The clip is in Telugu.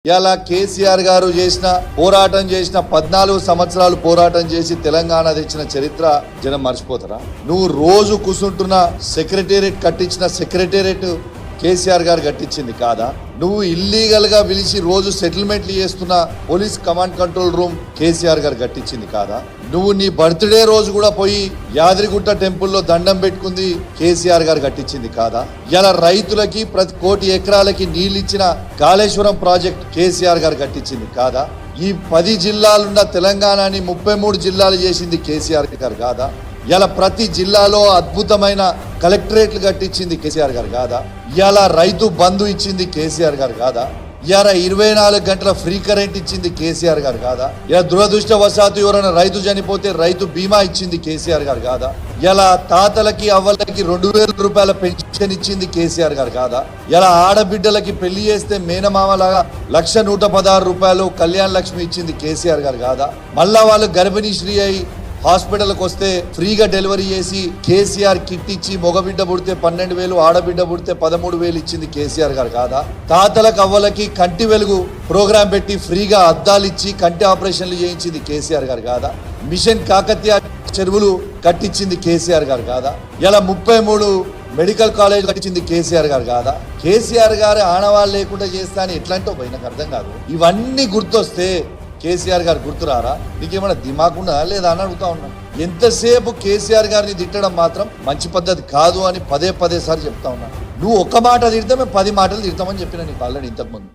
ఇలా కేసీఆర్ గారు పోరాటం చేసిన 14 సంవత్సరాలు పోరాటం చేసి తెలంగాణ తెచ్చిన చరిత్ర జనం మర్చిపోతారా? నువ్వు రోజు కూర్చుంటున్న సెక్రటేరియట్ కట్టించిన సెక్రటేరియట్ కేసీఆర్ గారు కట్టించింది కాదా? నువ్వు ఇల్లీగల్ గా పిలిచి రోజు సెటిల్మెంట్లు చేస్తున్న police command control room KCR గారు కట్టించింది కాదా? నువ్వు నీ బర్త్డే రోజు కూడా పోయి యాదగిరిగుట్ట టెంపుల్లో దండం పెట్టుకుంది కేసీఆర్ గారు కట్టించింది కాదా? ఇలా రైతులకి ప్రతి 1 కోటి ఎకరాలకి నీళ్ళు ఇచ్చిన కాళేశ్వరం ప్రాజెక్ట్ కేసీఆర్ గారు కట్టించింది కాదా? ఈ 10 జిల్లాలున్న తెలంగాణని 33 జిల్లాలు చేసింది కేసీఆర్ గారు కాదా? ఇలా ప్రతి జిల్లాలో అద్భుతమైన కలెక్టరేట్లు కట్టించింది కేసీఆర్ గారు కాదా? ఇలా రైతు బంధు ఇచ్చింది కేసీఆర్ గారు కాదా? ఇలా 24 గంటల ఫ్రీ కరెంట్ ఇచ్చింది కేసీఆర్ గారు కాదా? ఇలా దురదృష్టవశాత్తు ఎవరైనా రైతు చనిపోతే రైతు బీమా ఇచ్చింది కేసీఆర్ గారు కాదా? ఇలా తాతలకి అవ్వలకి 2000 రూపాయల పెన్షన్ ఇచ్చింది కేసీఆర్ గారు కాదా? ఇలా ఆడబిడ్డలకి పెళ్లి చేస్తే మేనమామలాగా 1,116 రూపాయలు కళ్యాణ లక్ష్మి ఇచ్చింది కేసీఆర్ గారు కాదా? మళ్ళా వాళ్ళు గర్భిణీ శ్రీ అయి హాస్పిటల్కి వస్తే ఫ్రీగా డెలివరీ చేసి కేసీఆర్ కిట్ ఇచ్చి మగబిడ్డ పుడితే 12,000 ఆడబిడ్డ పుడితే 13,000 ఇచ్చింది కేసీఆర్ గారు కాదా? తాతలకు అవ్వలకి కంటి వెలుగు ప్రోగ్రాం పెట్టి ఫ్రీగా అద్దాలు ఇచ్చి కంటి ఆపరేషన్లు చేయించింది కేసీఆర్ గారు కాదా? మిషన్ కాకతీయ చెరువులు కట్టించింది కేసీఆర్ గారు కాదా? ఇలా 33 మెడికల్ కాలేజ్ కట్టించింది కేసీఆర్ గారు కాదా? కేసీఆర్ గారు ఆనవాళ్ళు లేకుండా చేస్తా అని ఎట్లాంటో నాకు అర్థం కాదు. ఇవన్నీ గుర్తొస్తే కేసీఆర్ గారు గుర్తురారా? నీకేమైనా దిమాకుందా లేదా అని అడుగుతా ఉన్నా. ఎంతసేపు కేసీఆర్ గారిని తిట్టడం మాత్రం మంచి పద్ధతి కాదు అని పదే సార్లు చెప్తా ఉన్నా. నువ్వు ఒక్క మాట తిడితే మేము 10 మాటలు తిడతామని చెప్పిన నీకు ఆల్రెడీ ఇంతకుముందు.